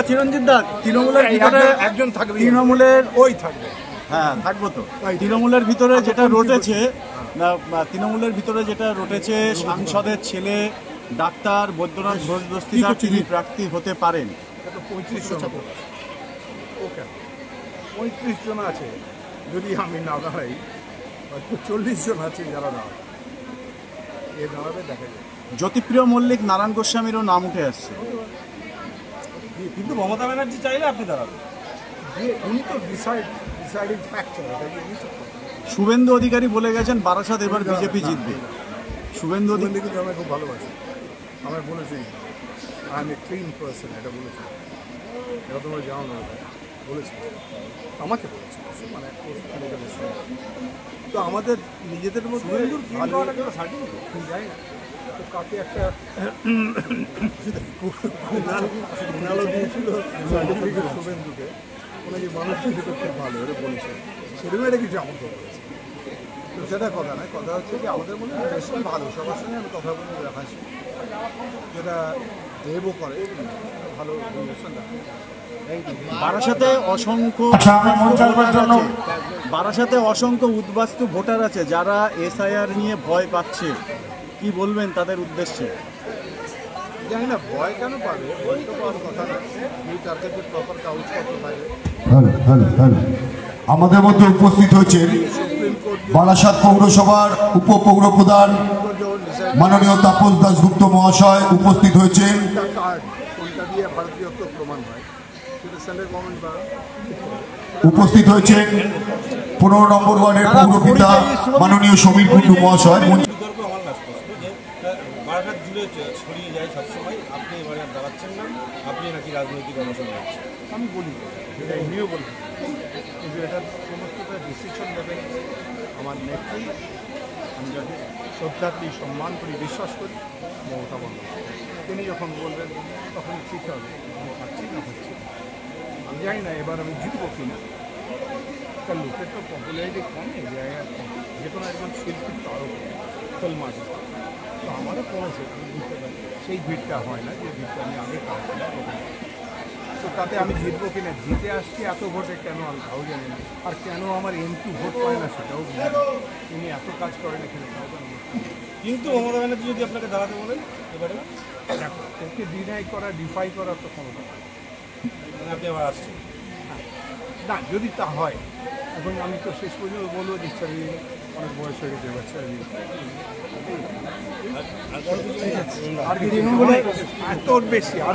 চিরঞ্জিত দা তৃণমূলের ভিতরে একজন থাকবে, তৃণমূলের ওই থাকবে। হ্যাঁ থাকবো তো। তৃণমূলের ভিতরে যেটা রটেছে, তৃণমূলের ভিতরে যেটা রটেছে, সাংসদের ছেলে ডাক্তার বৈদ্যনাথ ঘোষ দস্তিদার তিনি প্রার্থী হতে পারেন। 35 জন, ওকে 35 জন আছে। যদি আমি না দাঁড়াই, 40 জন আছে যারা দাঁড়াবে। এ দাঁড়াবে, দেখা যায়। জ্যোতিপ্রিয় মল্লিক, নারায়ণ গোস্বামীরও নাম উঠে আসছে, কিন্তু মমতা ব্যানার্জি চাইলে আপনি দাঁড়াবেন। উনি তো ডিসাইডিং ফ্যাক্টর। শুভেন্দু অধিকারী বলে গেছেন বারাসাত এবার বিজেপি জিতবে। শুভেন্দু অধিকারী কিন্তু আমি খুব ভালোবাসি, আমার বলেছি I M a clean person, এটা বলেছি। এটা তোমরা জানো না, বলেছি, আমাকে বলেছি, মানে তো আমাদের নিজেদের মধ্যে যাই না তো কাকে একটা দিয়েছিল সার্টিফিকেট শুভেন্দুকে, ওনাকে মানুষ খুব ভালো এটা বলেছে, সেরকম এটা কিছু আমাকে বলেছে। তো সেটা কথা নয়, কথা হচ্ছে যে আমাদের মধ্যে বেশি ভালো, সবার সঙ্গে আমি কথা বলে হাসি, যেটা দেবও করে ভালো রিলেশন রাখে। বারাসাতে অসংখ্য উদ্বাস্তু ভোটার আছে যারা এসআইআর নিয়ে ভয় পাচ্ছে, কি বলবেন তাদের উদ্দেশ্যে? জানি না ভয় কেন পাবে, ভয় তো পাওয়ার কথা না, যদি তার কাছে প্রপার কাগজপত্র থাকে। আমাদের মধ্যে উপস্থিত হয়েছেন বারাসাত পৌরসভার উপপৌরপ্রধান মাননীয় তাপস দাশগুপ্ত মহাশয় উপস্থিত হয়েছেন। কোনটা দিয়ে ভারতীয়ত্ব প্রমাণ হয় সেটা সেন্ট্রাল গভর্নমেন্ট বা উপস্থিত হয়েছেন 15 নম্বর ওয়ার্ডের পৌরপিতা মাননীয় সমীর কুণ্ডু মহাশয়। বিতর্ক আমার কাছে যে বারাসাত জুড়ে ছড়িয়ে যায় সবসময়, আপনি এবারে দাঁড়াচ্ছেন না, আপনি নাকি রাজনৈতিক অনশন করছেন। আমি বলি, এটা এমনিও বলি, কিন্তু এটা সমস্তটা ডিসিশন নেবেন আমার নেত্রী। আমি যাকে শ্রদ্ধা করি, সম্মান করি, বিশ্বাস করি, মমতা বন্দ্যোপাধ্যায়। তিনি যখন বলবেন তখন ঠিক হবে, আমি পাচ্ছি না হচ্ছে। আমি জানি না এবার আমি জিতবো কিনা, তার লোকের তো পপুলারিটি কম, এই জায়গায় কম, যে কোনো একজন শিল্পীর তো আরও ফেল মাঝে। তো আমারও কমেছে, আমি বুঝতে পারি সেই ভিড়টা হয় না যে ভিড়টা আমি আগে কাজ করি। তো তাতে আমি জিতবো কিনা, জিতে আসছি এত ভোটে কেন আমি তাও জানি না, আর কেন আমার এমপি ভোট পায় না সেটাও জানি না। তিনি এত কাজ করেন এখানে, তাও জানি না। কিন্তু মমতা ব্যানার্জি যদি আপনাকে দাঁড়াতে বলেন এবারে, দেখো ওকে ডিনাই করা, ডিফাই করার তো ক্ষমতা মানে আপনি আবার আসছেন না। যদি তা হয়, এখন আমি তো শেষ পর্যন্ত বলবো যে অনেক বয়স হয়ে গেছে, বাচ্চা আর কি এত বেশি আর